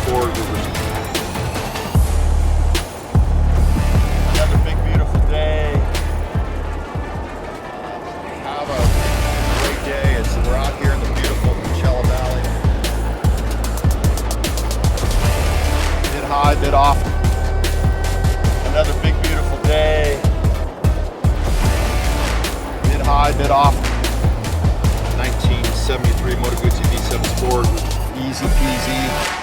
Sport. Another big, beautiful day. Have a great day. We're out here in the beautiful Coachella Valley. Bit high, bit off. Another big, beautiful day. Bit high, bit off. 1973 Moto Guzzi V7 Sport. Easy peasy.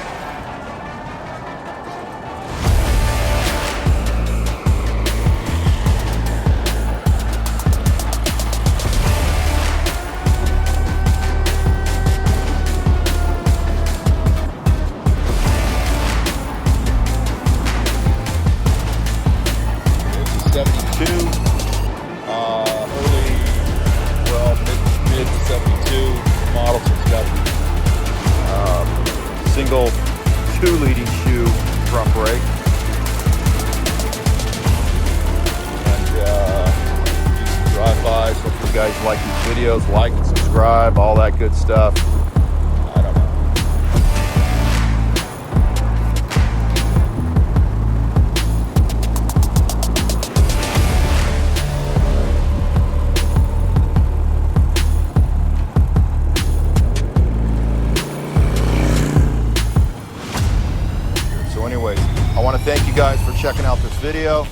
Mid 72 model, so it's got single 2 leading shoe front brake, and decent drive-bys. Hope you guys like these videos, like and subscribe, all that good stuff. I don't know. Anyways, I want to thank you guys for checking out this video.